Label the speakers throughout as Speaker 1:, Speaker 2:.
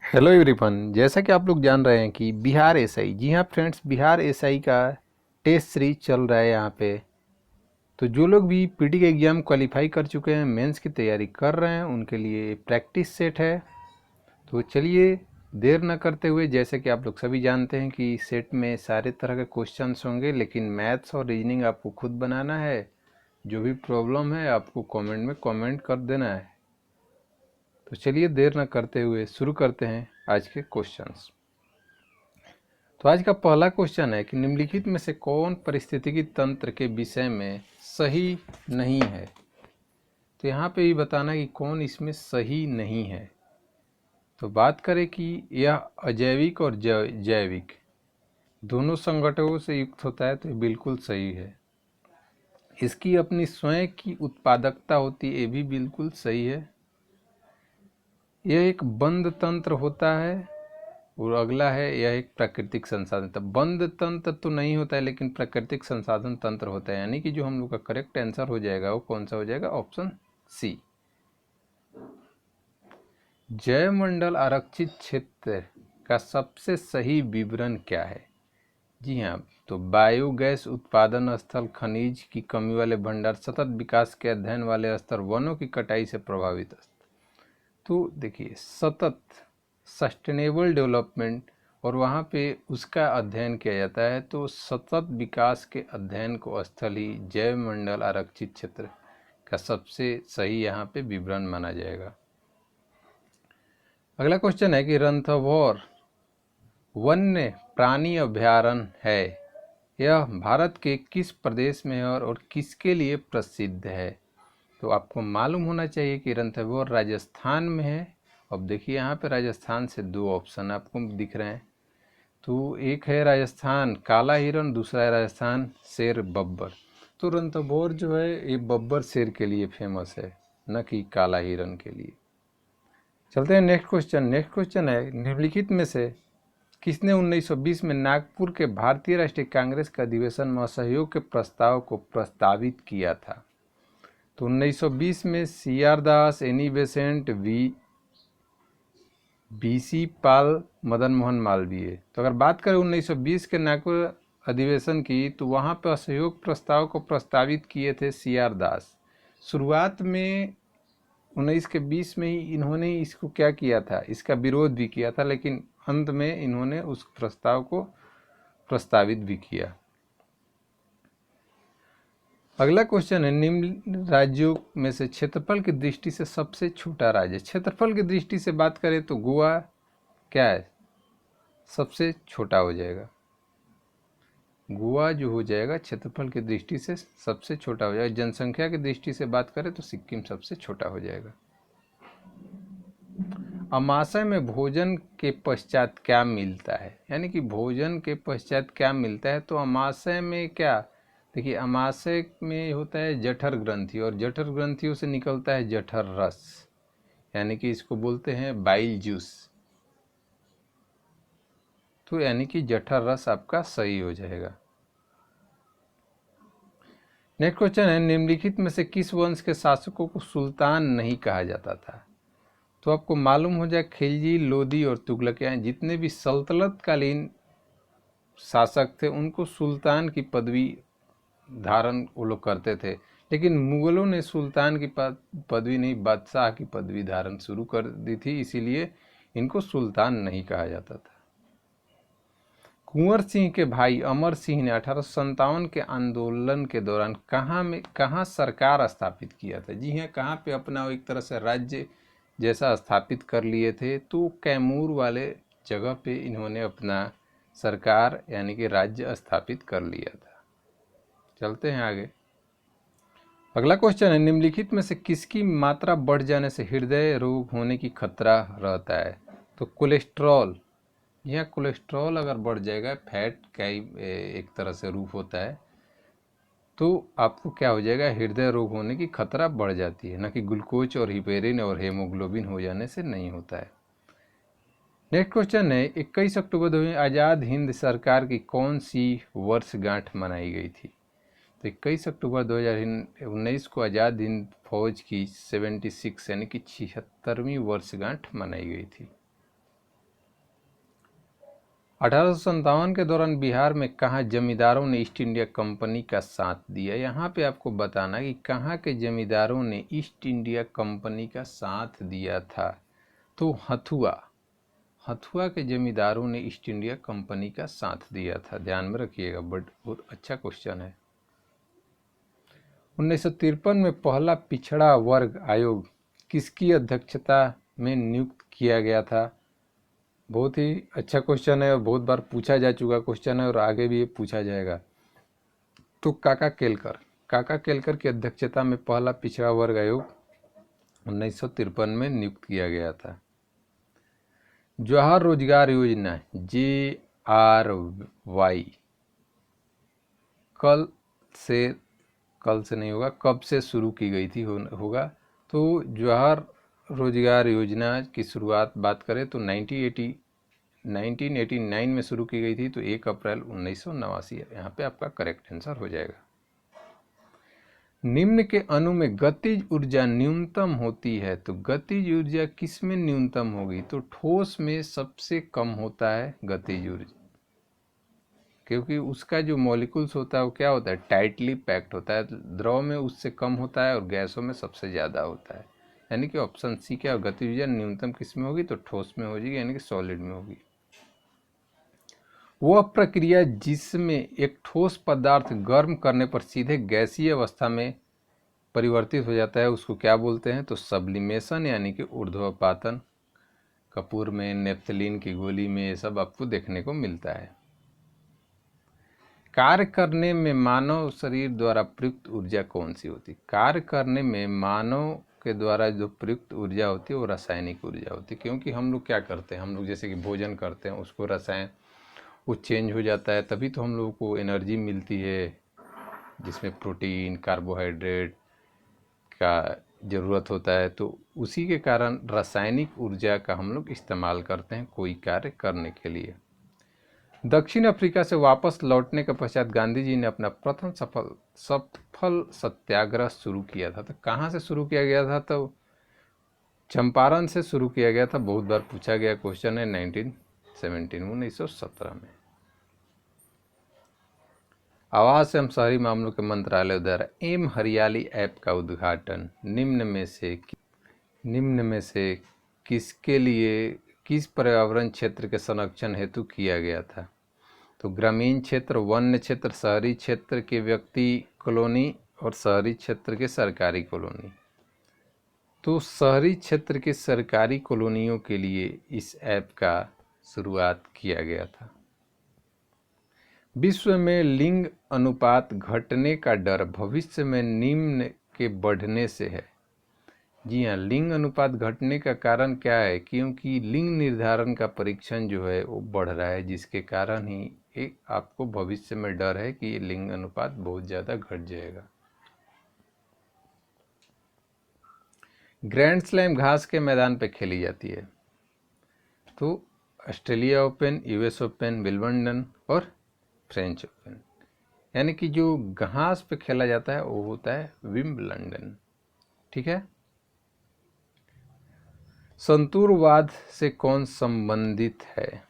Speaker 1: Hello everyone, जैसा कि आप लोग जान रहे हैं कि बिहार एसआई, जी हाँ फ्रेंड्स, बिहार एसआई का टेस्ट सीरीज चल रहा है यहाँ पे। तो जो लोग भी पीटी के एग्ज़ाम क्वालिफाई कर चुके हैं, मेंस की तैयारी कर रहे हैं, उनके लिए प्रैक्टिस सेट है। तो चलिए देर न करते हुए, जैसे कि आप लोग सभी जानते हैं कि सेट में सारे तरह के क्वेश्चंस होंगे, लेकिन मैथ्स और रीजनिंग आपको खुद बनाना है। जो भी प्रॉब्लम है आपको कमेंट में कमेंट कर देना है। तो चलिए देर न करते हुए शुरू करते हैं आज के क्वेश्चंस। तो आज का पहला क्वेश्चन है कि निम्नलिखित में से कौन पारिस्थितिकी तंत्र के विषय में सही नहीं है। तो यहाँ पे भी बताना कि कौन इसमें सही नहीं है। तो बात करें कि यह अजैविक और जैविक दोनों संगठनों से युक्त होता है, तो ये बिल्कुल सही है। इसकी अपनी स्वयं की उत्पादकता होती है, ये भी बिल्कुल सही है। यह एक बंद तंत्र होता है। और अगला है, यह एक प्राकृतिक संसाधन तंत्र। बंद तंत्र तो नहीं होता है, लेकिन प्राकृतिक संसाधन तंत्र होता है। यानी कि जो हम लोग का करेक्ट आंसर हो जाएगा वो कौन सा हो जाएगा? Option C. जैवमंडल आरक्षित क्षेत्र का सबसे सही विवरण क्या है? जी हाँ, तो बायोगैस उत्पादन स्थल, खनिज की कमी वाले भंडार, सतत विकास के अध्ययन वाले स्तर, वनों की कटाई से प्रभावित स्तर। तो देखिए, सतत सस्टेनेबल डेवलपमेंट और वहाँ पे उसका अध्ययन किया जाता है, तो सतत विकास के अध्ययन को स्थल ही जैव मंडल आरक्षित क्षेत्र का सबसे सही यहाँ पे विवरण माना जाएगा। अगला क्वेश्चन है कि रणथंभौर वन्य प्राणी अभयारण्य है, यह भारत के किस प्रदेश में है और किसके लिए प्रसिद्ध है? तो आपको मालूम होना चाहिए कि रणथंभौर राजस्थान में है। अब देखिए यहाँ पे राजस्थान से दो ऑप्शन आपको दिख रहे हैं। तो एक है राजस्थान काला हिरन, दूसरा है राजस्थान शेर बब्बर। तो रणथंभौर जो है ये बब्बर शेर के लिए फेमस है, न कि काला हिरन के लिए। चलते हैं नेक्स्ट क्वेश्चन। नेक्स्ट क्वेश्चन है, निम्नलिखित में से किसने 1920 में नागपुर के भारतीय राष्ट्रीय कांग्रेस के अधिवेशन में असहयोग के प्रस्ताव को प्रस्तावित किया था? तो 1920 में सी आर दास, एनी बेसेंट, बीसी पाल, मदन मोहन मालवीय। तो अगर बात करें 1920 के नागपुर अधिवेशन की, तो वहाँ पर असहयोग प्रस्ताव को प्रस्तावित किए थे सी आर दास। शुरुआत में 19 के 20 में ही इन्होंने इसको क्या किया था, इसका विरोध भी किया था, लेकिन अंत में इन्होंने उस प्रस्ताव को प्रस्तावित भी किया। अगला क्वेश्चन है, निम्न राज्यों में से क्षेत्रफल की दृष्टि से सबसे छोटा राज्य। क्षेत्रफल की दृष्टि से बात करें तो गोवा क्या है? सबसे छोटा हो जाएगा। गोवा जो हो जाएगा क्षेत्रफल की दृष्टि से सबसे छोटा हो जाएगा। जनसंख्या की दृष्टि से बात करें तो सिक्किम सबसे छोटा हो जाएगा। अमाशय में भोजन के पश्चात क्या मिलता है? यानी कि भोजन के पश्चात क्या मिलता है? तो अमाशय में क्या, देखिए अमाशय में होता है जठर ग्रंथि, और जठर ग्रंथियों से निकलता है जठर रस, यानी कि इसको बोलते हैं बाइल जूस। तो यानी कि जठर रस आपका सही हो जाएगा। नेक्स्ट क्वेश्चन है, निम्नलिखित में से किस वंश के शासकों को सुल्तान नहीं कहा जाता था? तो आपको मालूम हो जाए, खिलजी, लोदी और तुगलक, यानी जितने भी सल्तनत कालीन शासक थे उनको सुल्तान की पदवी धारण वो लोग करते थे। लेकिन मुगलों ने सुल्तान की पदवी नहीं, बादशाह की पदवी धारण शुरू कर दी थी, इसीलिए इनको सुल्तान नहीं कहा जाता था। कुंवर सिंह के भाई अमर सिंह ने 1857 के आंदोलन के दौरान कहाँ सरकार स्थापित किया था? जी हाँ, कहाँ पे अपना एक तरह से राज्य जैसा स्थापित कर लिए थे? तो कैमूर वाले जगह पे इन्होंने अपना सरकार यानी कि राज्य स्थापित कर लिया था। चलते हैं आगे। अगला क्वेश्चन है, निम्नलिखित में से किसकी मात्रा बढ़ जाने से हृदय रोग होने की खतरा रहता है? तो कोलेस्ट्रॉल। यह कोलेस्ट्रॉल अगर बढ़ जाएगा, फैट का ही एक तरह से रूप होता है, तो आपको क्या हो जाएगा, हृदय रोग होने की खतरा बढ़ जाती है, ना कि ग्लूकोज और हिपेरिन और हेमोग्लोबिन हो जाने से नहीं होता है। नेक्स्ट क्वेश्चन है, 21 अक्टूबर 2000 आज़ाद हिंद सरकार की कौन सी वर्षगांठ मनाई गई थी? तो 21 अक्टूबर 2019 को आज़ाद हिंद फौज की 76 यानी कि 76वीं वर्षगांठ मनाई गई थी। 1857 के दौरान बिहार में कहाँ जमींदारों ने ईस्ट इंडिया कंपनी का साथ दिया। यहाँ पे आपको बताना कि कहाँ के जमींदारों ने ईस्ट इंडिया कंपनी का साथ दिया था। तो हथुआ के जमींदारों ने ईस्ट इंडिया कंपनी का साथ दिया था, ध्यान में रखिएगा, बट बहुत अच्छा क्वेश्चन है। 1953 में पहला पिछड़ा वर्ग आयोग किसकी अध्यक्षता में नियुक्त किया गया था। बहुत ही अच्छा क्वेश्चन है और बहुत बार पूछा जा चुका क्वेश्चन है और आगे भी ये पूछा जाएगा। तो काका केलकर की अध्यक्षता में पहला पिछड़ा वर्ग आयोग 1953 में नियुक्त किया गया था। जवाहर रोजगार योजना JRY कल से नहीं होगा, कब से शुरू की गई थी होगा। तो जवाहर रोजगार योजना की शुरुआत बात करें तो 1989 में शुरू की गई थी, तो 1 अप्रैल 1989 है। यहाँ पे आपका करेक्ट आंसर हो जाएगा। निम्न के अणु में गतिज ऊर्जा न्यूनतम होती है, तो गतिज ऊर्जा किस में न्यूनतम होगी। तो ठोस में सबसे कम होता है गतिज ऊर्जा, क्योंकि उसका जो मॉलिक्यूल्स होता है वो क्या होता है, टाइटली पैक्ड होता है। द्रव में उससे कम होता है और गैसों में सबसे ज़्यादा होता है। यानी कि ऑप्शन सी क्या, गतिज ऊर्जा न्यूनतम किस में होगी, तो ठोस में हो जाएगी, यानी कि सॉलिड में होगी। वह प्रक्रिया जिसमें एक ठोस पदार्थ गर्म करने पर सीधे गैसीय अवस्था में परिवर्तित हो जाता है उसको क्या बोलते हैं, तो सब्लिमेशन, यानी कि ऊर्ध्वपातन। कपूर में, नेफ्थलीन की गोली में ये सब आपको देखने को मिलता है। कार्य करने में मानव शरीर द्वारा प्रयुक्त ऊर्जा कौन सी होती है। कार्य करने में मानव के द्वारा जो प्रयुक्त ऊर्जा होती है वो रासायनिक ऊर्जा होती है, क्योंकि हम लोग क्या करते हैं, हम लोग जैसे कि भोजन करते हैं उसको रसायन वो चेंज हो जाता है, तभी तो हम लोगों को एनर्जी मिलती है, जिसमें प्रोटीन कार्बोहाइड्रेट का ज़रूरत होता है। तो उसी के कारण रासायनिक ऊर्जा का हम लोग इस्तेमाल करते हैं कोई कार्य करने के लिए। दक्षिण अफ्रीका से वापस लौटने के पश्चात गांधी जी ने अपना प्रथम सफल सत्याग्रह शुरू किया था। तो कहाँ से शुरू किया गया था, तो चंपारण से शुरू किया गया था। बहुत बार पूछा गया क्वेश्चन है 1917 में। आवास एवं शहरी मामलों के मंत्रालय द्वारा एम हरियाली ऐप का उद्घाटन निम्न में से किसके लिए, किस पर्यावरण क्षेत्र के संरक्षण हेतु किया गया था। तो ग्रामीण क्षेत्र, वन्य क्षेत्र, शहरी क्षेत्र के व्यक्ति कॉलोनी और शहरी क्षेत्र के सरकारी कॉलोनी। तो शहरी क्षेत्र के सरकारी कॉलोनियों के लिए इस ऐप का शुरुआत किया गया था। विश्व में लिंग अनुपात घटने का डर भविष्य में निम्न के बढ़ने से है। जी हाँ, लिंग अनुपात घटने का कारण क्या है, क्योंकि लिंग निर्धारण का परीक्षण जो है वो बढ़ रहा है, जिसके कारण ही एक आपको भविष्य में डर है कि ये लिंग अनुपात बहुत ज़्यादा घट जाएगा। ग्रैंड स्लैम घास के मैदान पे खेली जाती है, तो Australia open, US open, Wimbledon और फ्रेंच ओपन। यानी कि जो घास पे खेला जाता है वो होता है विंबलडन। ठीक है। संतूरवाद से कौन संबंधित है,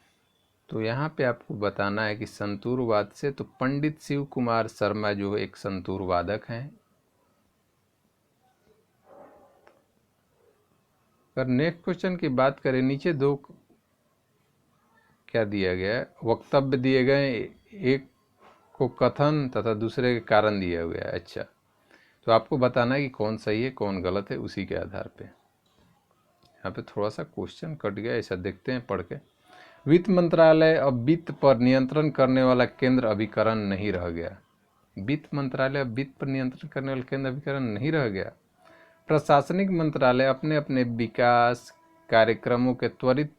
Speaker 1: तो यहाँ पे आपको बताना है कि संतूरवाद से तो पंडित शिव कुमार शर्मा जो एक संतूर वादक हैं। अगर नेक्स्ट क्वेश्चन की बात करें, नीचे दो क्या दिया गया है, वक्तव्य दिए गए, एक को कथन तथा दूसरे के कारण दिया गया है। अच्छा, तो आपको बताना है कि कौन सही है कौन गलत है, उसी के आधार पे। यहाँ पे थोड़ा सा क्वेश्चन कट गया, ऐसा देखते हैं पढ़ के। वित्त मंत्रालय अब वित्त पर नियंत्रण करने वाला केंद्र अभिकरण नहीं रह गया। वित्त मंत्रालय अब वित्त पर नियंत्रण करने वाला केंद्र अभिकरण नहीं रह गया। प्रशासनिक मंत्रालय अपने अपने विकास कार्यक्रमों के त्वरित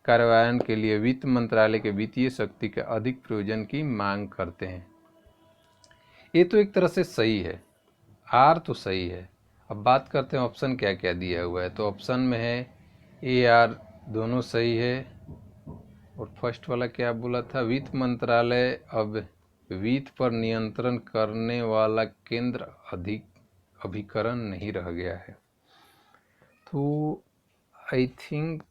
Speaker 1: कार्यान्वयन के लिए वित्त मंत्रालय के वित्तीय शक्ति के अधिक प्रयोजन की मांग करते हैं। ये तो एक तरह से सही है, आर तो सही है। अब बात करते हैं ऑप्शन क्या क्या दिया हुआ है। तो ऑप्शन में है AR, दोनों सही है। और फर्स्ट वाला क्या बोला था, वित्त मंत्रालय अब वित्त पर नियंत्रण करने वाला केंद्र अधिक अभिकरण नहीं रह गया है। तो आई थिंक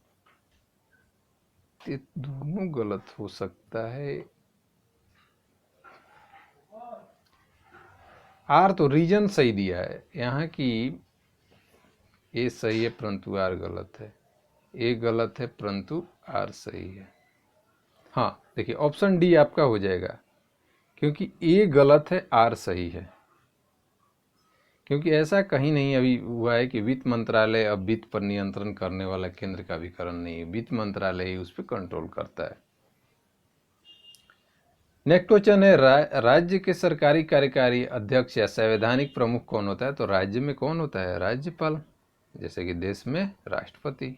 Speaker 1: ये दोनों गलत हो सकता है। आर तो रीजन सही दिया है यहाँ की, ए सही है परंतु आर गलत है, ए गलत है परंतु आर सही है। हाँ देखिए ऑप्शन डी आपका हो जाएगा, क्योंकि ए गलत है आर सही है। क्योंकि ऐसा कहीं नहीं अभी हुआ है कि वित्त मंत्रालय अब वित्त पर नियंत्रण करने वाला केंद्र का अभिकरण नहीं है, वित्त मंत्रालय ही उस पर कंट्रोल करता है। नेक्स्ट क्वेश्चन है राज्य के सरकारी कार्यकारी अध्यक्ष या संवैधानिक प्रमुख कौन होता है? तो राज्य में कौन होता है? राज्यपाल, जैसे कि देश में राष्ट्रपति।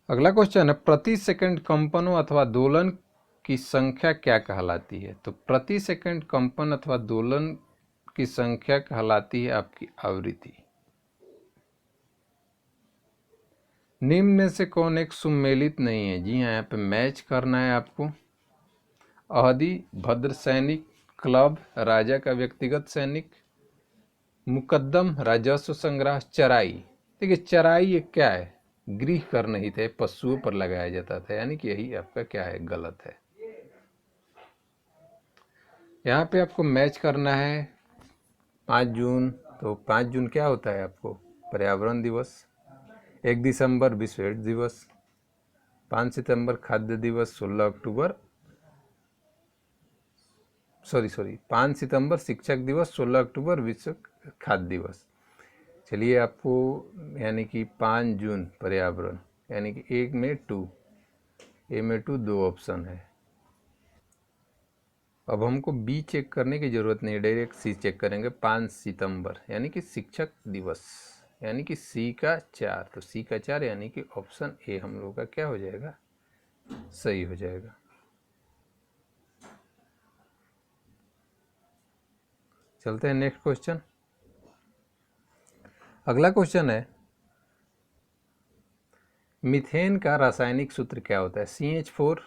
Speaker 1: अगला क्वेश्चन है प्रति सेकंड कंपनों अथवा दोलन की संख्या क्या कहलाती है? तो प्रति सेकंड कंपन अथवा दोलन की संख्या कहलाती है आपकी आवृत्ति। निम्न में से कौन एक सुमेलित नहीं है? जी हाँ, यहाँ पे मैच करना है आपको। अहदी, भद्र सैनिक, क्लब, राजा का व्यक्तिगत सैनिक, मुकद्दम, राजस्व संग्रह, चराई। देखिए चराई ये क्या है? गृह कर नहीं थे, पशुओं पर लगाया जाता था, यानी कि यही आपका क्या है? गलत है। यहाँ पे आपको मैच करना है 5 जून। तो 5 जून क्या होता है आपको? पर्यावरण दिवस। 1 दिसंबर विश्व एड्स दिवस, 5 सितंबर खाद्य दिवस, 16 अक्टूबर 5 सितंबर शिक्षक दिवस, 16 अक्टूबर विश्व खाद्य दिवस। चलिए आपको यानी कि 5 जून पर्यावरण, यानी कि ए में 2 दो ऑप्शन है। अब हमको बी चेक करने की ज़रूरत नहीं है, डायरेक्ट सी चेक करेंगे। 5 सितंबर यानी कि शिक्षक दिवस, यानी कि सी का 4। तो सी का 4 यानी कि ऑप्शन ए हम लोग का क्या हो जाएगा? सही हो जाएगा। चलते हैं नेक्स्ट क्वेश्चन। अगला क्वेश्चन है मीथेन का रासायनिक सूत्र क्या होता है? CH4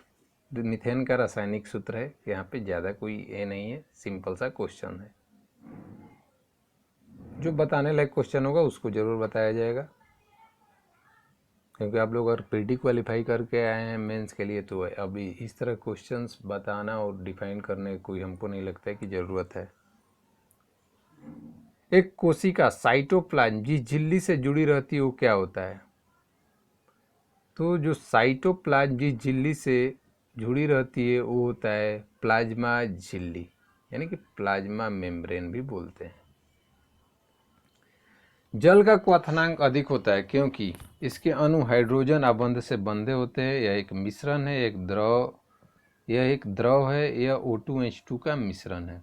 Speaker 1: मीथेन का रासायनिक सूत्र है। यहाँ पे ज़्यादा कोई ए नहीं है, सिंपल सा क्वेश्चन है। जो बताने लायक क्वेश्चन होगा उसको ज़रूर बताया जाएगा, क्योंकि आप लोग अगर पीटी क्वालिफाई करके आए हैं मेंस के लिए, तो अभी इस तरह क्वेश्चंस बताना और डिफाइन करने की कोई हमको नहीं लगता है कि ज़रूरत है। एक कोशिका साइटोप्लाज्म जिस झिल्ली से जुड़ी रहती है वो क्या होता है? तो जो साइटोप्लाज्म जिस झिल्ली से जुड़ी रहती है वो होता है प्लाज्मा झिल्ली, यानी कि प्लाज्मा मेम्ब्रेन भी बोलते हैं। जल का क्वथनांक अधिक होता है क्योंकि इसके अणु हाइड्रोजन आबंध से बंधे होते हैं। यह एक मिश्रण है, यह एक द्रव है, यह O2H2 का मिश्रण है।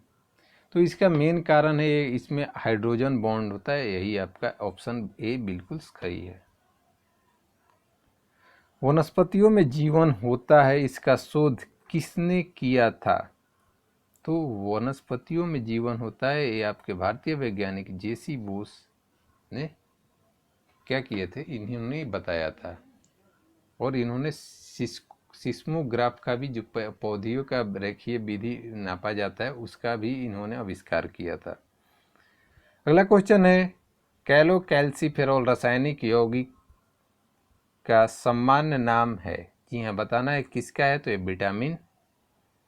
Speaker 1: तो इसका मेन कारण है इसमें हाइड्रोजन बॉन्ड होता है, यही आपका ऑप्शन ए बिल्कुल सही है। वनस्पतियों में जीवन होता है, इसका शोध किसने किया था? तो वनस्पतियों में जीवन होता है ये आपके भारतीय वैज्ञानिक JC बोस ने क्या किए थे? इन्होंने बताया था। और इन्होंने सिस्मोग्राफ का भी, जो पौधों का रेखीय विधि नापा जाता है, उसका भी इन्होंने आविष्कार किया था। अगला क्वेश्चन है कैलोकैल्सिफेरॉल रासायनिक यौगिक का सामान्य नाम है। जी हाँ, बताना है किसका है। तो ये विटामिन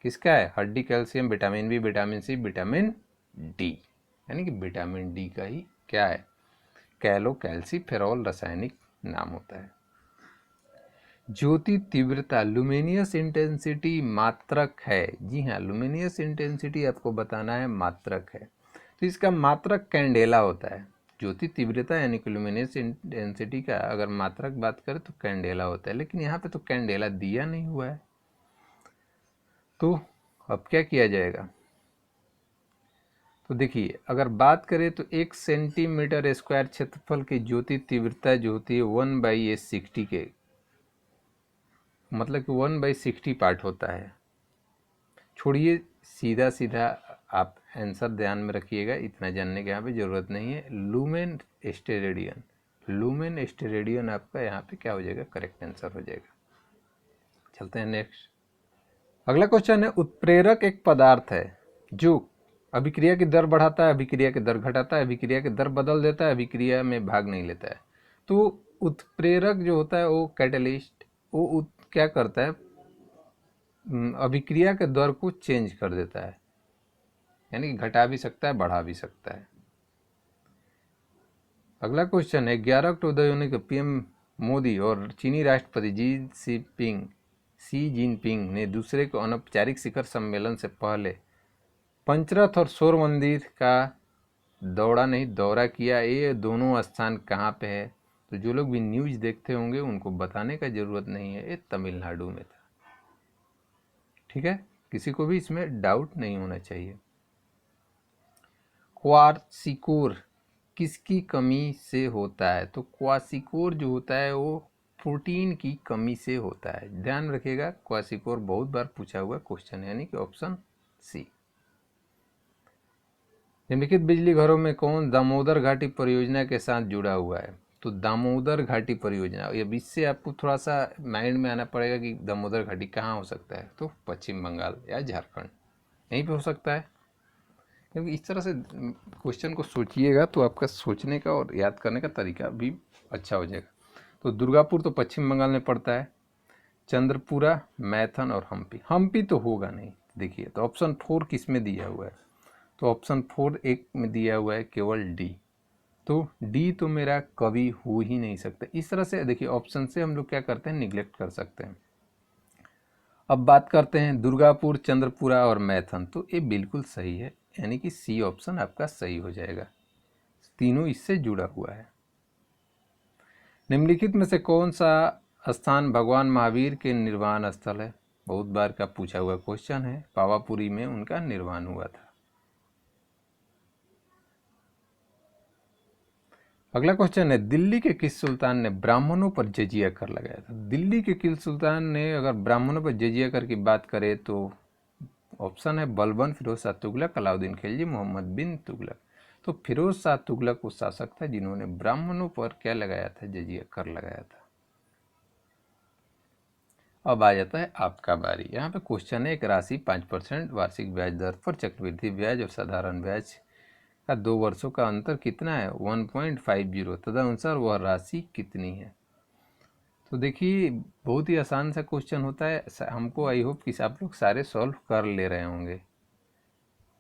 Speaker 1: किसका है? हड्डी, calcium, vitamin B, vitamin C, vitamin D, यानी कि विटामिन डी का ही क्या है? कैलोकैल्सिफेरॉल रासायनिक नाम होता है। ज्योति तीव्रता लुमिनियस इंटेंसिटी मात्रक है। जी हाँ, लुमिनियस इंटेंसिटी आपको बताना है मात्रक है। तो इसका मात्रक कैंडेला होता है। ज्योति तीव्रता यानी कि लुमिनियस इंटेंसिटी का अगर मात्रक बात करें तो कैंडेला होता है, लेकिन यहाँ पे तो कैंडेला दिया नहीं हुआ है। तो अब क्या किया जाएगा? तो देखिए अगर बात करें तो 1 सेंटीमीटर स्क्वायर क्षेत्रफल की ज्योति तीव्रता जो होती है 1/60 के, मतलब कि 1/60 पार्ट होता है। छोड़िए सीधा सीधा आप आंसर ध्यान में रखिएगा, इतना जानने की यहाँ पे ज़रूरत नहीं है। लूमेन स्टेरेडियन आपका यहाँ पे क्या हो जाएगा? करेक्ट आंसर हो जाएगा। चलते हैं नेक्स्ट। अगला क्वेश्चन है उत्प्रेरक एक पदार्थ है जो अभिक्रिया की दर बढ़ाता है, अभिक्रिया की दर घटाता है, अभिक्रिया की दर बदल देता है, अभिक्रिया में भाग नहीं लेता है। तो उत्प्रेरक जो होता है वो कैटलिस्ट, वो क्या करता है, अभिक्रिया के दर को चेंज कर देता है, यानी कि घटा भी सकता है बढ़ा भी सकता है। अगला क्वेश्चन है 11 अक्टूबर को पीएम मोदी और चीनी राष्ट्रपति सी जिनपिंग ने दूसरे को अनौपचारिक शिखर सम्मेलन से पहले पंचरथ और सौर मंदिर का दौरा किया। ये दोनों स्थान कहाँ पे है? तो जो लोग भी न्यूज़ देखते होंगे उनको बताने का ज़रूरत नहीं है, ये तमिलनाडु में था। ठीक है, किसी को भी इसमें डाउट नहीं होना चाहिए। क्वार्सिकोर किसकी कमी से होता है? तो क्वार्सिकोर जो होता है वो प्रोटीन की कमी से होता है। ध्यान रखिएगा, क्वार्सिकोर बहुत बार पूछा हुआ क्वेश्चन है, यानी कि ऑप्शन सी। निम्नलिखित बिजली घरों में कौन दामोदर घाटी परियोजना के साथ जुड़ा हुआ है? तो दामोदर घाटी परियोजना, अब इससे आपको थोड़ा सा माइंड में आना पड़ेगा कि दामोदर घाटी कहाँ हो सकता है। तो पश्चिम बंगाल या झारखंड, यहीं पे हो सकता है। क्योंकि इस तरह से क्वेश्चन को सोचिएगा तो आपका सोचने का और याद करने का तरीका भी अच्छा हो जाएगा। तो दुर्गापुर तो पश्चिम बंगाल में पड़ता है, चंद्रपुरा, मैथन और हम्पी। हम्पी तो होगा नहीं। देखिए, तो ऑप्शन 4 किस में दिया हुआ है? तो ऑप्शन 4 एक में दिया हुआ है केवल डी। तो डी तो मेरा कभी हो ही नहीं सकता। इस तरह से देखिए, ऑप्शन से हम लोग क्या करते हैं, निगलेक्ट कर सकते हैं। अब बात करते हैं दुर्गापुर, चंद्रपुरा और मैथन। तो ये बिल्कुल सही है, यानी कि सी ऑप्शन आपका सही हो जाएगा, तीनों इससे जुड़ा हुआ है। निम्नलिखित में से कौन सा स्थान भगवान महावीर के निर्वाण स्थल है? बहुत बार का पूछा हुआ क्वेश्चन है। पावापुरी में उनका निर्वाण हुआ था। अगला क्वेश्चन है दिल्ली के किस सुल्तान ने ब्राह्मणों पर जजिया कर लगाया था? दिल्ली के किस सुल्तान ने अगर ब्राह्मणों पर जजिया कर की बात करें तो ऑप्शन है बलबन, फिरोज शाह तुगलक, अलाउद्दीन खिलजी, मोहम्मद बिन तुगलक। तो फिरोज शाह तुगलक वो शासक था जिन्होंने ब्राह्मणों पर क्या लगाया था, जजिया कर लगाया था। अब आ जाता है आपका बारी। यहाँ पे क्वेश्चन है एक राशि 5% वार्षिक ब्याज दर पर चक्रवृद्धि ब्याज और साधारण ब्याज का 2 वर्षों का अंतर कितना है? 1.50। तदनुसार वह राशि कितनी है? तो देखिए, बहुत ही आसान सा क्वेश्चन होता है। हमको आई होप कि आप लोग सारे सॉल्व कर ले रहे होंगे।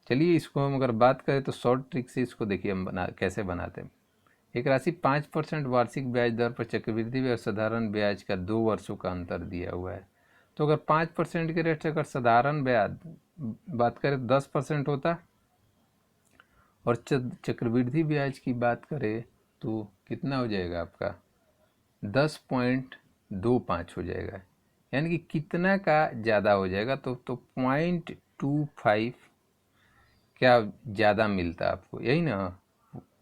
Speaker 1: चलिए, इसको हम अगर बात करें तो शॉर्ट ट्रिक से इसको देखिए हम कैसे बनाते हैं। एक राशि 5% वार्षिक ब्याज दर पर चक्रवृद्धि ब्याज और साधारण ब्याज का 2 वर्षों का अंतर दिया हुआ है। तो अगर 5% के रेट से अगर साधारण ब्याज बात करें तो 10% होता, और चक्रवृद्धि ब्याज की बात करें तो कितना हो जाएगा आपका? 10.25 हो जाएगा। यानी कि कितना का ज़्यादा हो जाएगा? तो 0.25 क्या ज़्यादा मिलता आपको, यही ना?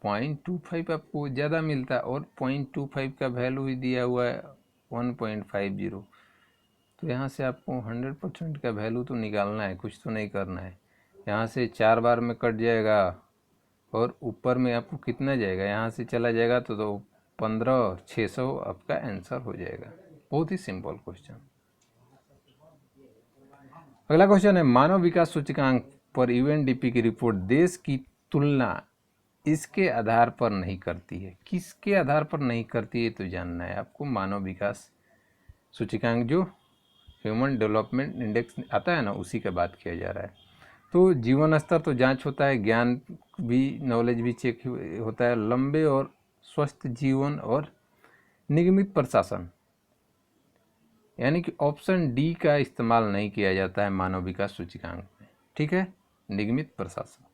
Speaker 1: 0.25 आपको ज़्यादा मिलता, और 0.25 का वैल्यू ही दिया हुआ है 1.50। तो यहाँ से आपको 100% का वैल्यू तो निकालना है, कुछ तो नहीं करना है। यहाँ से 4 बार में कट जाएगा, और ऊपर में आपको कितना जाएगा, यहाँ से चला जाएगा तो 15,600 आपका आंसर हो जाएगा। बहुत ही सिंपल क्वेश्चन। अगला क्वेश्चन है मानव विकास सूचकांक पर यूएनडीपी की रिपोर्ट देश की तुलना इसके आधार पर नहीं करती है। किसके आधार पर नहीं करती है तो जानना है आपको। मानव विकास सूचकांक जो ह्यूमन डेवलपमेंट इंडेक्स आता है ना, उसी का बात किया जा रहा है। तो जीवन स्तर तो जांच होता है, ज्ञान भी, नॉलेज भी चेक होता है, लंबे और स्वस्थ जीवन और निगमित प्रशासन, यानी कि ऑप्शन डी का इस्तेमाल नहीं किया जाता है मानव विकास सूचकांक में। ठीक है, निगमित प्रशासन।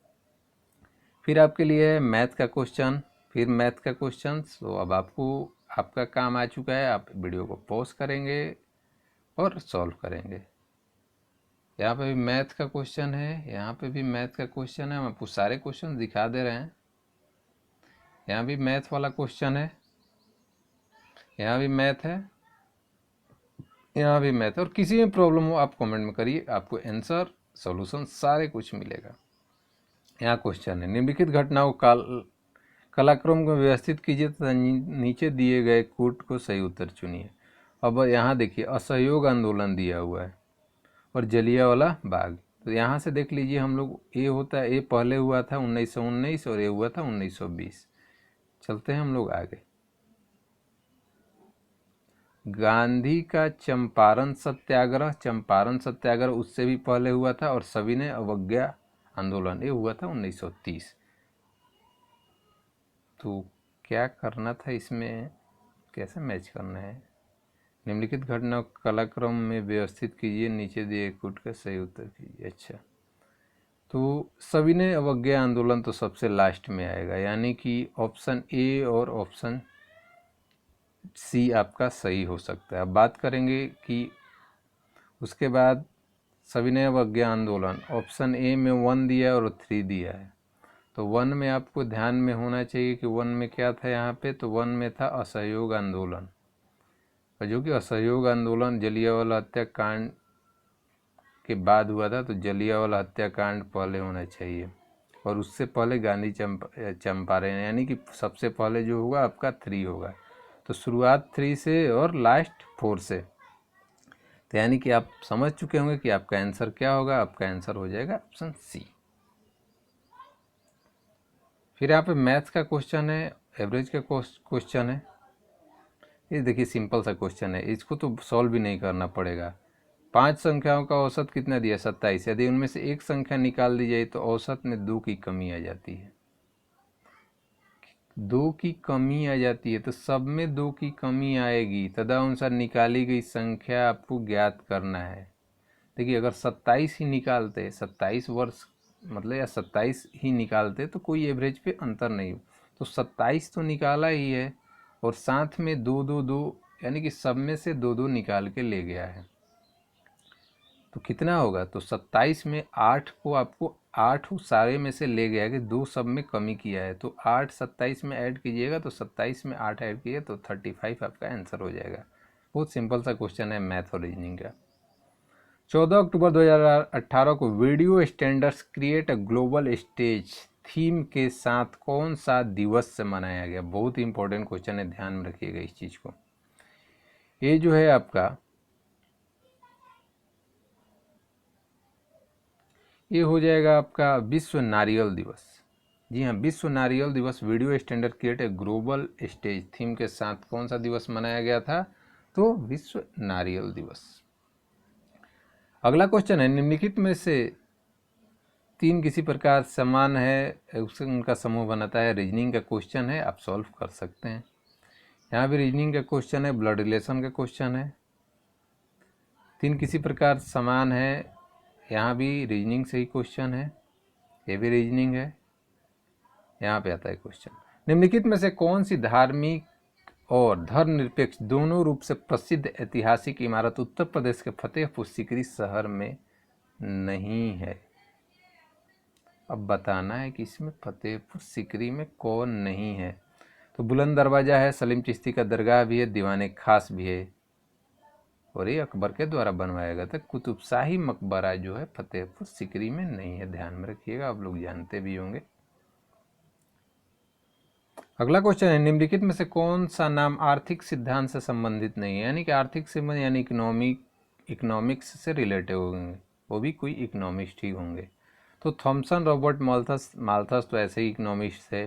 Speaker 1: फिर आपके लिए है मैथ का क्वेश्चन, फिर मैथ का क्वेश्चन। तो अब आपका काम आ चुका है, आप वीडियो को पॉज करेंगे और सॉल्व करेंगे। यहाँ पे भी मैथ का क्वेश्चन है, यहाँ पे भी मैथ का क्वेश्चन है। हम आपको सारे क्वेश्चन दिखा दे रहे हैं। यहाँ भी मैथ वाला क्वेश्चन है, यहाँ भी मैथ है, यहाँ भी मैथ है। और किसी में प्रॉब्लम हो आप कमेंट में करिए, आपको आंसर, सॉल्यूशन सारे कुछ मिलेगा। यहाँ क्वेश्चन है निम्नलिखित घटनाओं कालक्रम को व्यवस्थित कीजिए तथा नीचे दिए गए कोट को सही उत्तर चुनिए। अब यहाँ देखिए, असहयोग आंदोलन दिया हुआ है और जलियांवाला बाग। तो यहाँ से देख लीजिए, हम लोग ए होता है, ए पहले हुआ था 1919 और ए हुआ था 1920। चलते हैं हम लोग आगे। गांधी का चंपारण सत्याग्रह उससे भी पहले हुआ था, और सविनय अवज्ञा आंदोलन ये हुआ था 1930। तो क्या करना था इसमें, कैसे मैच करना है? निम्नलिखित घटना को कालक्रम में व्यवस्थित कीजिए, नीचे दिए कूट का सही उत्तर कीजिए। अच्छा, तो सविनय अवज्ञा आंदोलन तो सबसे लास्ट में आएगा, यानी कि ऑप्शन ए और ऑप्शन सी आपका सही हो सकता है। अब बात करेंगे कि उसके बाद सविनय अवज्ञा आंदोलन, ऑप्शन ए में 1 दिया और 3 दिया है। तो 1 में आपको ध्यान में होना चाहिए कि 1 में क्या था यहाँ पे, तो 1 में था असहयोग आंदोलन, और जो कि असहयोग आंदोलन जलियांवाला हत्याकांड के बाद हुआ था। तो जलियांवाला हत्याकांड पहले होना चाहिए, और उससे पहले गांधी चंपारण, यानी कि सबसे पहले जो होगा आपका 3 होगा। तो शुरुआत 3 से और लास्ट 4 से। तो यानी कि आप समझ चुके होंगे कि आपका आंसर क्या होगा। आपका आंसर हो जाएगा ऑप्शन सी। फिर यहाँ पे मैथ्स का क्वेश्चन है, एवरेज का क्वेश्चन है। ये देखिए सिंपल सा क्वेश्चन है, इसको तो सॉल्व भी नहीं करना पड़ेगा। 5 संख्याओं का औसत कितना दिया, 27। यदि उनमें से एक संख्या निकाल दी जाए तो औसत में 2 की कमी आ जाती है। 2 की कमी आ जाती है, तो सब में 2 की कमी आएगी, तदनुसार निकाली गई संख्या आपको ज्ञात करना है। देखिए अगर 27 ही निकालते, 27 वर्ष मतलब या 27 ही निकालते तो कोई एवरेज पे अंतर नहीं हो। तो 27 तो निकाला ही है, और साथ में 2 2 2, यानी कि सब में से 2 2 निकाल के ले गया है। तो कितना होगा, तो 27 में 8 को आपको 8 सारे में से ले गया कि 2 सब में कमी किया है। तो 8 27 में ऐड कीजिएगा, तो 27 में 8 ऐड कीजिए तो 35 आपका आंसर हो जाएगा। बहुत सिंपल सा क्वेश्चन है मैथ और रीजनिंग का। 14 अक्टूबर 2018 को video standards create a global stage theme के साथ कौन सा दिवस से मनाया गया? बहुत ही इंपॉर्टेंट क्वेश्चन है, ध्यान में रखिएगा इस चीज़ को। ये जो है आपका, ये हो जाएगा आपका विश्व नारियल दिवस। जी हाँ, विश्व नारियल दिवस video standard create a global stage theme के साथ कौन सा दिवस मनाया गया था? तो विश्व नारियल दिवस। अगला क्वेश्चन है, निम्नलिखित में से 3 किसी प्रकार समान है, उससे उनका समूह बनाता है। रीजनिंग का क्वेश्चन है, आप सॉल्व कर सकते हैं। यहाँ भी रीजनिंग का क्वेश्चन है, ब्लड रिलेशन का क्वेश्चन है। 3 किसी प्रकार समान है, यहाँ भी रीजनिंग से ही क्वेश्चन है, ये भी रीजनिंग है। यहाँ पे आता है क्वेश्चन, निम्नलिखित में से कौन सी धार्मिक और धर्मनिरपेक्ष दोनों रूप से प्रसिद्ध ऐतिहासिक इमारत उत्तर प्रदेश के फतेहपुर सीकरी शहर में नहीं है? अब बताना है कि इसमें फतेहपुर सीकरी में कौन नहीं है। तो बुलंद दरवाज़ा है, सलीम चिश्ती का दरगाह भी है, दीवाने खास भी है, और ये अकबर के द्वारा बनवाया गया था। कुतुब शाही मकबरा जो है फतेहपुर सीकरी में नहीं है, ध्यान में रखिएगा, आप लोग जानते भी होंगे। अगला क्वेश्चन है, निम्नलिखित में से कौन सा नाम आर्थिक सिद्धांत से संबंधित नहीं है? यानी कि आर्थिक संबंध यानी इकोनॉमिक्स से रिलेटेड होंगे, वो भी कोई इकोनॉमिस्ट ही होंगे। तो थॉमसन रॉबर्ट माल्थस तो ऐसे ही इकोनॉमिस्ट थे।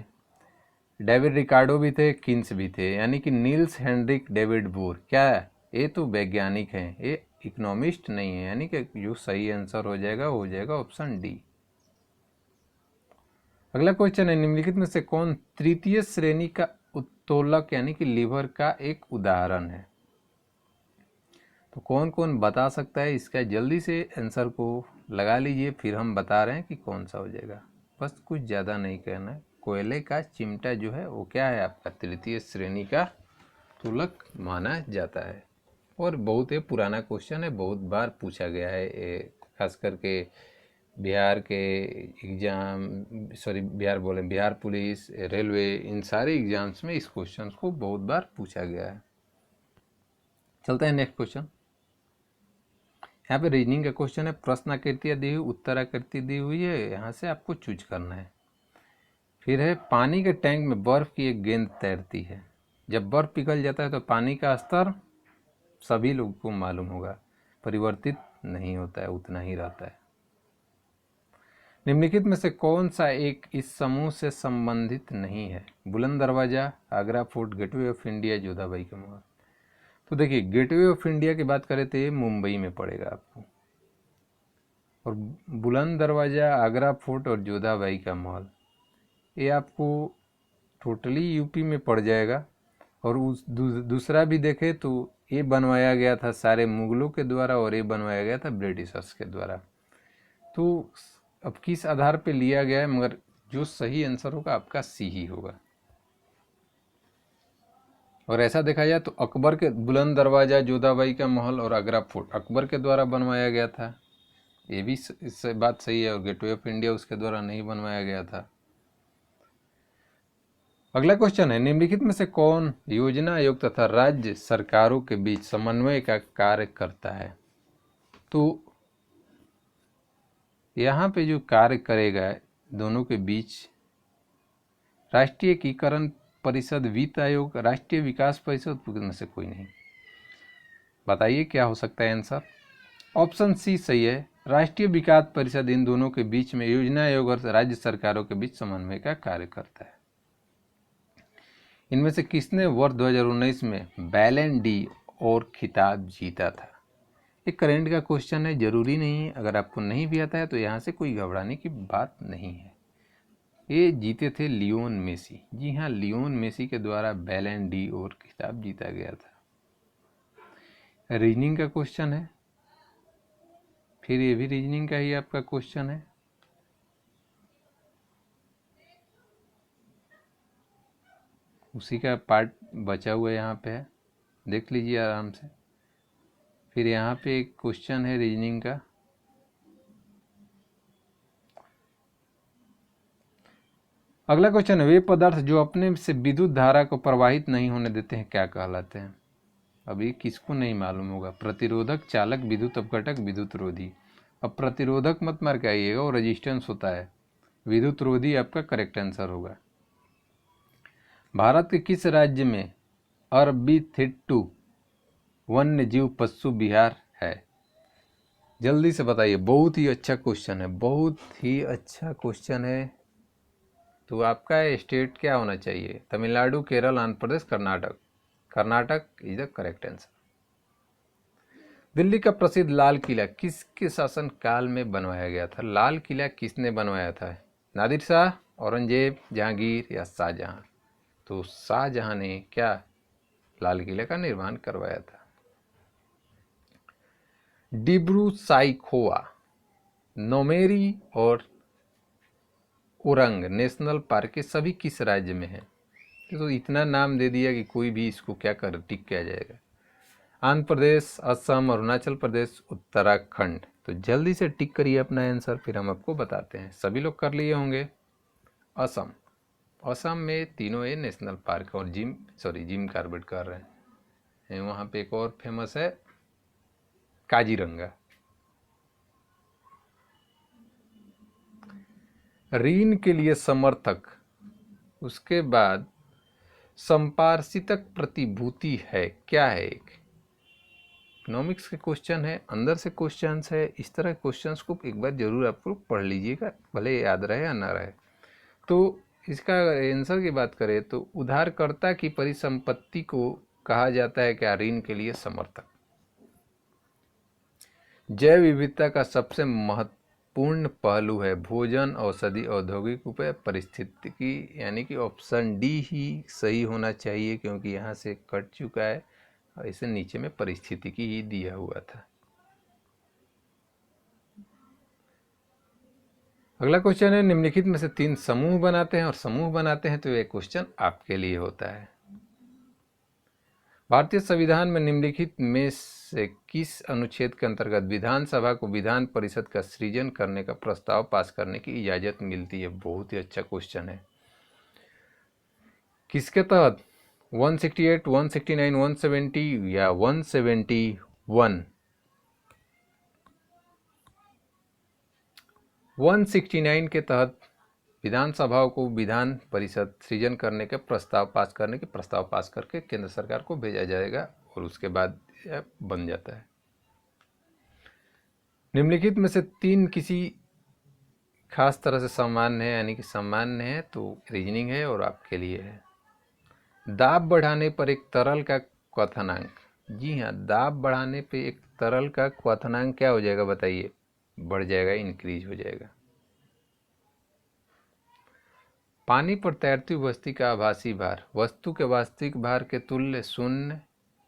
Speaker 1: डेविड रिकार्डो भी थे, किन्स भी थे, यानी कि नील्स हेनरिक डेविड बोर क्या है? ये तो वैज्ञानिक हैं, ये इकोनॉमिस्ट नहीं है। यानी कि जो सही आंसर हो जाएगा ऑप्शन डी। अगला क्वेश्चन है, निम्नलिखित में से कौन तृतीय श्रेणी का उत्तोलक यानी कि लीवर का एक उदाहरण है? तो कौन कौन बता सकता है इसका? जल्दी से आंसर को लगा लीजिए, फिर हम बता रहे हैं कि कौन सा हो जाएगा। बस कुछ ज़्यादा नहीं कहना है। कोयले का चिमटा जो है वो क्या है आपका? तृतीय श्रेणी का तुलक माना जाता है, और बहुत ही पुराना क्वेश्चन है, बहुत बार पूछा गया है, खास करके बिहार के एग्ज़ाम, बिहार पुलिस, रेलवे, इन सारे एग्ज़ाम्स में इस क्वेश्चन को बहुत बार पूछा गया है। चलते हैं नेक्स्ट क्वेश्चन। यहाँ पे रीजनिंग का क्वेश्चन है, प्रश्न आकृतियाँ दी हुई, उत्तर आकृति दी हुई है, यहाँ से आपको चूज करना है। फिर है, पानी के टैंक में बर्फ़ की एक गेंद तैरती है, जब बर्फ़ पिघल जाता है तो पानी का स्तर सभी लोगों को मालूम होगा, परिवर्तित नहीं होता है, उतना ही रहता है। निम्नलिखित में से कौन सा एक इस समूह से संबंधित नहीं है? बुलंद दरवाज़ा, Agra fort, gateway of India, Jodha Bai का महल। तो देखिए, गेटवे ऑफ इंडिया की बात करें तो ये मुंबई में पड़ेगा आपको, और बुलंद दरवाज़ा, आगरा फोर्ट और जोधाबाई का महल ये आपको टोटली यूपी में पड़ जाएगा। और उस दूसरा भी देखें तो ये बनवाया गया था सारे मुगलों के द्वारा और ये बनवाया गया था ब्रिटिशर्स के द्वारा। तो अब किस आधार पे लिया गया है, मगर जो सही आंसर होगा आपका सी ही होगा। और ऐसा देखा जाए तो अकबर के बुलंद दरवाज़ा, जोधाबाई का महल और आगरा फोर्ट अकबर के द्वारा बनवाया गया था, ये भी इससे बात सही है। और गेटवे ऑफ इंडिया उसके द्वारा नहीं बनवाया गया था। अगला क्वेश्चन है, निम्नलिखित में से कौन योजना आयोग तथा राज्य सरकारों के बीच समन्वय का कार्य करता है? तो यहाँ पे जो कार्य करेगा दोनों के बीच, राष्ट्रीय एकीकरण परिषद, वित्त आयोग, राष्ट्रीय विकास परिषद में से कोई नहीं। बताइए क्या हो सकता है आंसर? ऑप्शन सी सही है, राष्ट्रीय विकास परिषद इन दोनों के बीच में योजना आयोग और राज्य सरकारों के बीच समन्वय का कार्य करता है। इनमें से किसने वर्ष 2019 में बैलन डी और खिताब जीता था? एक करेंट का क्वेश्चन है, जरूरी नहीं है, अगर आपको नहीं भी आता है तो यहाँ से कोई घबराने की बात नहीं है। ये जीते थे लियोन मेसी। जी हाँ, लियोन मेसी के द्वारा बैलन डी और खिताब जीता गया था। रीजनिंग का क्वेश्चन है, फिर ये भी रीजनिंग का ही आपका क्वेश्चन है। उसी का पार्ट बचा हुआ यहाँ पे है, देख लीजिए आराम से। फिर यहाँ पे एक क्वेश्चन है रीजनिंग का। अगला क्वेश्चन है, वे पदार्थ जो अपने से विद्युत धारा को प्रवाहित नहीं होने देते हैं क्या कहलाते हैं? अभी किसको नहीं मालूम होगा? प्रतिरोधक, चालक, विद्युत अपघटक, विद्युत रोधी। अब प्रतिरोधक मत मार के आइएगा, वो रेजिस्टेंस होता है। विद्युत रोधी आपका करेक्ट आंसर होगा। भारत के किस राज्य में अरबिथिट्टू वन्य जीव पशु विहार है? जल्दी से बताइए, बहुत ही अच्छा क्वेश्चन है, बहुत ही अच्छा क्वेश्चन है। तो आपका स्टेट क्या होना चाहिए? Tamil Nadu, Kerala, Andhra Pradesh, Karnataka. Karnataka is the correct answer. Delhi का प्रसिद्ध लाल किला किसके शासन काल में बनवाया गया था? लाल किला किसने बनवाया था? नादिर शाह, औरंगजेब, जहांगीर या शाहजहां? तो शाहजहां ने क्या लाल किले का निर्माण करवाया था। डिब्रू साइखोवा, नोमेरी और ओरंग नेशनल पार्क के सभी किस राज्य में है? तो इतना नाम दे दिया कि कोई भी इसको क्या कर टिक किया जाएगा। आंध्र प्रदेश, असम, अरुणाचल प्रदेश, उत्तराखंड। तो जल्दी से टिक करिए अपना आंसर, फिर हम आपको बताते हैं। सभी लोग कर लिए होंगे। असम, असम में तीनों ये नेशनल पार्क और जिम कार्बेट कर रहे हैं। वहाँ पे एक और फेमस है काजीरंगा। ऋण के लिए समर्थक, उसके बाद संपार्श्विक प्रतिभूति है, क्या है? एक इकोनॉमिक्स के क्वेश्चन है, अंदर से क्वेश्चंस है। इस तरह क्वेश्चंस को एक बार जरूर आपको पढ़ लीजिएगा, भले याद रहे या ना रहे। तो इसका आंसर की बात करें तो उधारकर्ता की परिसंपत्ति को कहा जाता है क्या? ऋण के लिए समर्थक। जैव विविधता का सबसे महत्वपूर्ण पहलू है भोजन, औषधि, औद्योगिक उपाय, परिस्थितिकी, यानी कि ऑप्शन डी ही सही होना चाहिए, क्योंकि यहाँ से कट चुका है और इसे नीचे में परिस्थितिकी ही दिया हुआ था। अगला क्वेश्चन है, निम्नलिखित में से 3 समूह बनाते हैं और समूह बनाते हैं, तो यह क्वेश्चन आपके लिए होता है। भारतीय संविधान में निम्नलिखित में से किस अनुच्छेद के अंतर्गत विधानसभा को विधान परिषद का सृजन करने का प्रस्ताव पास करने की इजाजत मिलती है? बहुत ही अच्छा क्वेश्चन है। किसके तहत? 168, 169, 170 या 171? 169 के तहत विधानसभाओं को विधान परिषद सृजन करने के प्रस्ताव पास करके केंद्र सरकार को भेजा जाएगा और उसके बाद यह बन जाता है। निम्नलिखित में से 3 किसी खास तरह से सामान्य है, यानी कि सामान्य है, तो रीजनिंग है और आपके लिए है। दाब बढ़ाने पर एक तरल का क्वथनांक जी हाँ, दाब बढ़ाने पे एक तरल का क्वथनांक क्या हो जाएगा बताइए? बढ़ जाएगा, इंक्रीज हो जाएगा। पानी पर तैरती वस्तु का आभासी भार वस्तु के वास्तविक भार के तुल्य शून्य,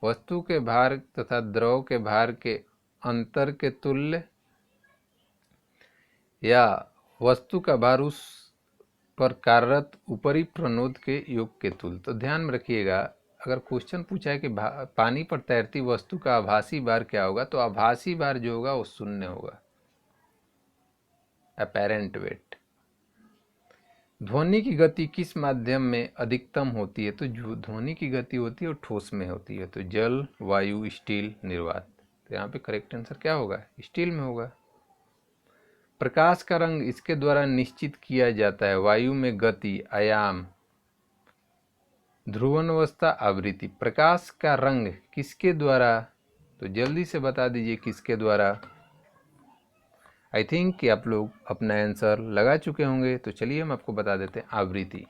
Speaker 1: वस्तु के भार तथा द्रव के भार के अंतर के तुल्य, या वस्तु का भार उस पर कार्यरत ऊपरी प्रणोद के योग के तुल्य। तो ध्यान में रखिएगा, अगर क्वेश्चन पूछा है कि पानी पर तैरती वस्तु का आभासी भार क्या होगा, तो आभासी भार जो होगा वो शून्य होगा, अपेरेंट वेट। ध्वनि की गति किस माध्यम में अधिकतम होती है? तो जो ध्वनि की गति होती है वो ठोस में होती है, तो जल, वायु, स्टील, निर्वात। तो यहाँ पे करेक्ट आंसर क्या होगा? स्टील में होगा। प्रकाश का रंग इसके द्वारा निश्चित किया जाता है? वायु में गति, आयाम, ध्रुवनावस्था, आवृत्ति। प्रकाश का रंग किसके द्वारा? तो जल्दी से बता दीजिए किसके द्वारा। आई थिंक कि आप लोग अपना आंसर लगा चुके होंगे, तो चलिए हम आपको बता देते हैं, आवृत्ति।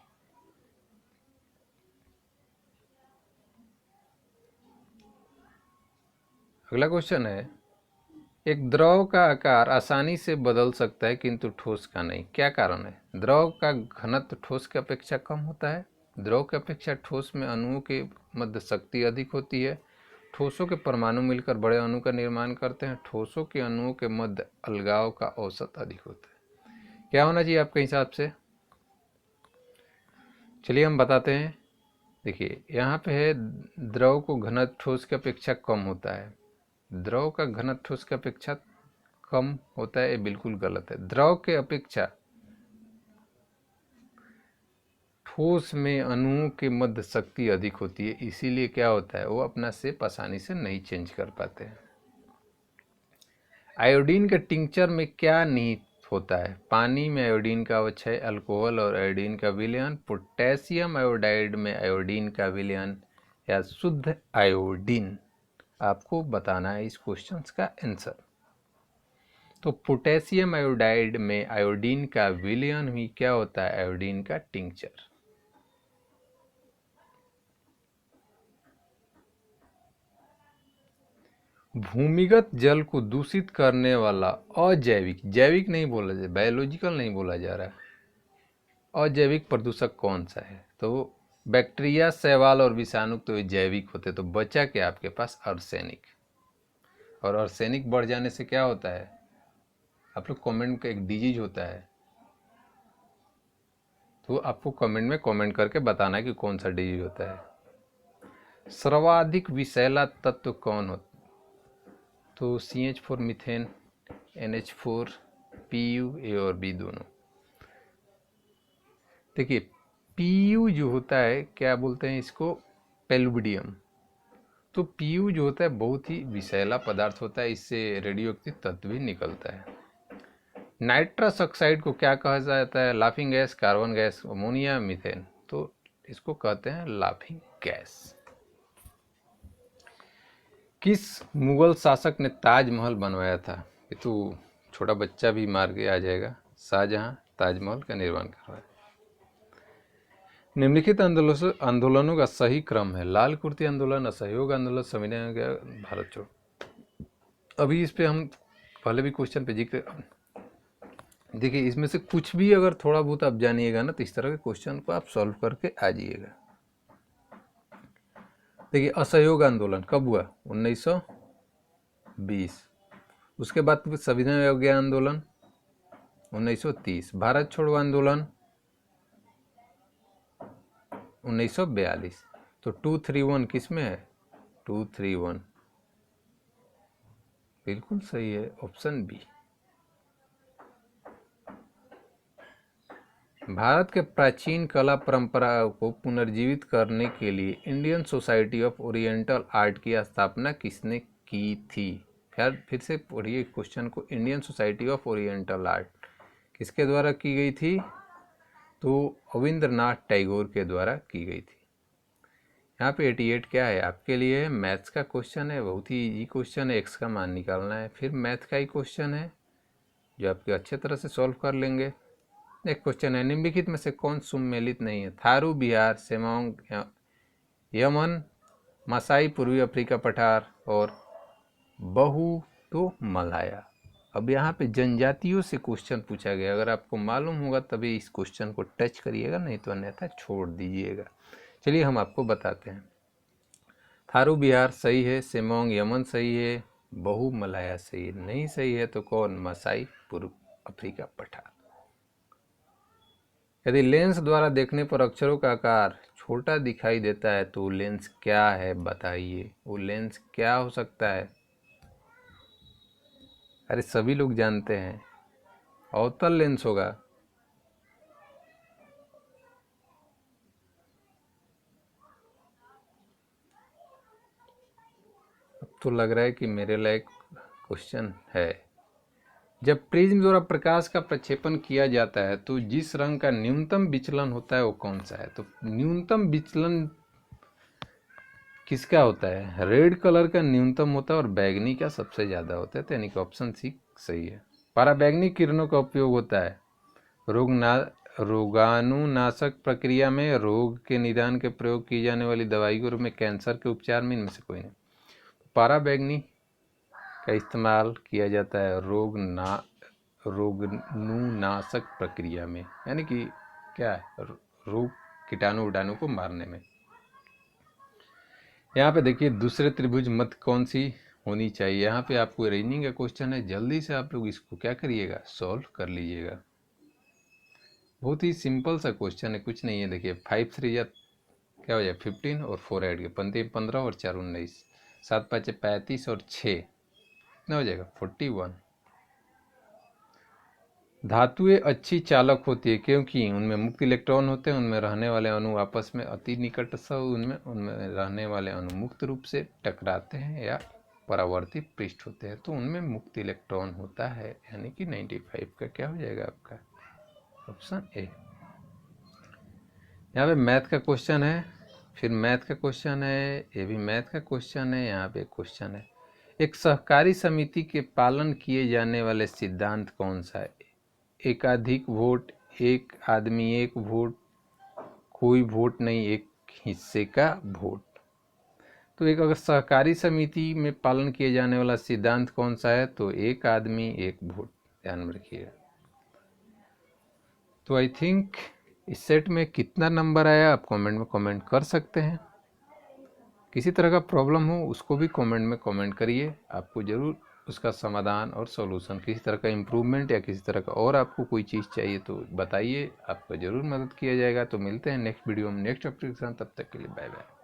Speaker 1: अगला क्वेश्चन है, एक द्रव का आकार आसानी से बदल सकता है किंतु ठोस का नहीं, क्या कारण है? द्रव का घनत्व ठोस की अपेक्षा कम होता है। द्रव की अपेक्षा ठोस में अणुओं के मध्य शक्ति अधिक होती है। ठोसों के परमाणु मिलकर बड़े अणु का निर्माण करते हैं। ठोसों के अणुओं के मध्य अलगाव का औसत अधिक होता है। क्या होना चाहिए आपके हिसाब से? चलिए हम बताते हैं। देखिए यहाँ पे है, द्रव को घनत्व ठोस की अपेक्षा कम होता है। द्रव का घनत्व ठोस की अपेक्षा कम होता है, ये बिल्कुल गलत है। द्रव के अपेक्षा ठोस में अणुओं के मध्य शक्ति अधिक होती है, इसीलिए क्या होता है, वो अपना शेप आसानी से नहीं चेंज कर पाते हैं। आयोडीन के टिंचर में क्या निहित होता है? पानी में आयोडीन का अवक्षय, अल्कोहल और आयोडीन का विलयन, पोटेशियम आयोडाइड में आयोडीन का विलयन, या शुद्ध आयोडीन। आपको बताना है इस क्वेश्चन का आंसर। तो पोटेशियम आयोडाइड में आयोडीन का विलयन ही क्या होता है? आयोडीन का टिंचर। भूमिगत जल को दूषित करने वाला अजैविक, जैविक नहीं बोला जाए, बायोलॉजिकल नहीं बोला जा रहा है, अजैविक प्रदूषक कौन सा है? तो बैक्टीरिया, शैवाल और विषाणु तो जैविक होते। तो बचा क्या आपके पास? आर्सेनिक। और आर्सेनिक बढ़ जाने से क्या होता है? आप लोग कमेंट का एक डिजीज होता है, तो आपको कमेंट में कमेंट करके बताना है कि कौन सा डिजीज होता है। सर्वाधिक विषैला तत्व कौन होता? तो CH4 methane, NH4, PU, A और B दोनों। देखिए PU जो होता है, क्या बोलते हैं इसको? पेलुडियम। तो PU जो होता है बहुत ही विषैला पदार्थ होता है, इससे रेडियो एक्टिव तत्व भी निकलता है। नाइट्रस ऑक्साइड को क्या कहा जाता है? Laughing gas, carbon gas, ammonia, methane. तो इसको कहते हैं लाफिंग गैस। किस मुगल शासक ने ताजमहल बनवाया था? ये तो छोटा बच्चा भी मार के आ जाएगा। शाहजहां ताजमहल का निर्माण करवाया। निम्नलिखित आंदोलनों का सही क्रम है? लाल कुर्ती आंदोलन, असहयोग आंदोलन, संविधान, भारत छोड़ो। अभी इस पे हम पहले भी क्वेश्चन पे जिक्र, देखिए इसमें से कुछ भी अगर थोड़ा बहुत आप जानिएगा ना, तो इस तरह के क्वेश्चन को आप सॉल्व करके आ जाइएगा। देखिए असहयोग आंदोलन कब हुआ? 1920। उसके बाद संविधान अवज्ञा आंदोलन 1930। भारत छोड़ो आंदोलन 1942। तो 231 किस में है? 231 बिल्कुल सही है, ऑप्शन बी। भारत के प्राचीन कला परंपरा को पुनर्जीवित करने के लिए Indian society of oriental art की स्थापना किसने की थी? फिर से पढ़िए क्वेश्चन को। Indian society of oriental art किसके द्वारा की गई थी? तो रविंद्रनाथ टैगोर के द्वारा की गई थी। यहाँ पे 88 क्या है आपके लिए? मैथ्स का क्वेश्चन है, बहुत ही इजी क्वेश्चन है। एक्स का मान निकालना है, फिर मैथ का ही क्वेश्चन है जो आपके अच्छे तरह से सॉल्व कर लेंगे। एक क्वेश्चन है, निम्नलिखित में से कौन सुमेलित नहीं है? थारू, बिहार, सेमोंग, यमन, मासाई पूर्वी अफ्रीका पठार और बहु तो मलाया। अब यहाँ पे जनजातियों से क्वेश्चन पूछा गया, अगर आपको मालूम होगा तभी इस क्वेश्चन को टच करिएगा, नहीं तो अन्यथा छोड़ दीजिएगा। चलिए हम आपको बताते हैं। थारू बिहार सही है, सेमोंग यमन सही है, बहु मलाया सही है, नहीं सही है तो कौन, मसाई पूर्व अफ्रीका पठार। यदि लेंस द्वारा देखने पर अक्षरों का आकार छोटा दिखाई देता है तो लेंस क्या है बताइए, वो लेंस क्या हो सकता है। अरे सभी लोग जानते हैं, अवतल लेंस होगा। अब तो लग रहा है कि मेरे लायक क्वेश्चन है। जब प्रिज्म द्वारा प्रकाश का प्रक्षेपण किया जाता है तो जिस रंग का न्यूनतम विचलन होता है वो कौन सा है। तो न्यूनतम विचलन किसका होता है, रेड कलर का न्यूनतम होता है और बैगनी का सबसे ज़्यादा होता है, तो यानी कि ऑप्शन सी सही है। पराबैंगनी किरणों का उपयोग होता है रोगाणुनाशक प्रक्रिया में, रोग के निदान के प्रयोग की जाने वाली दवाई के रूप में, कैंसर के उपचार में, इनमें से कोई नहीं। पराबैंगनी का इस्तेमाल किया जाता है रोगाणुनाशक प्रक्रिया में, यानी कि क्या है, रोग कीटाणु उडाणु को मारने में। यहाँ पे देखिए दूसरे त्रिभुज मध्य कौन सी होनी चाहिए। यहाँ पे आपको रीजनिंग का क्वेश्चन है, जल्दी से आप लोग इसको क्या करिएगा, सॉल्व कर लीजिएगा। बहुत ही सिंपल सा क्वेश्चन है, कुछ नहीं है। देखिए 5 3 क्या हो जाए 15 और 4 ऐड के 15 और 4 19, 7 5 35 और 6 कितना हो जाएगा 41। धातुएं अच्छी चालक होती है क्योंकि उनमें मुक्त इलेक्ट्रॉन होते हैं, उनमें रहने वाले अणु आपस में अति निकट से उनमें रहने वाले अणु मुक्त रूप से टकराते हैं या परावर्ती पृष्ठ होते हैं, तो उनमें मुक्त इलेक्ट्रॉन होता है, यानी कि 95 का क्या हो जाएगा आपका ऑप्शन ए। यहाँ पे मैथ का क्वेश्चन है, फिर मैथ का क्वेश्चन है, ये भी मैथ का क्वेश्चन है। यहाँ पे क्वेश्चन है, एक सहकारी समिति के पालन किए जाने वाले सिद्धांत कौन सा है। एकाधिक वोट, एक आदमी एक वोट, कोई वोट नहीं, एक हिस्से का वोट। तो एक अगर सहकारी समिति में पालन किए जाने वाला सिद्धांत कौन सा है, तो एक आदमी एक वोट, ध्यान में रखिएगा। तो आई थिंक इस सेट में कितना नंबर आया आप कमेंट में कमेंट कर सकते हैं। किसी तरह का प्रॉब्लम हो उसको भी कमेंट में कमेंट करिए, आपको ज़रूर उसका समाधान और सॉल्यूशन, किसी तरह का इम्प्रूवमेंट या किसी तरह का और आपको कोई चीज़ चाहिए तो बताइए, आपको ज़रूर मदद किया जाएगा। तो मिलते हैं नेक्स्ट वीडियो में नेक्स्ट टॉपिक के साथ, तब तक के लिए बाय बाय।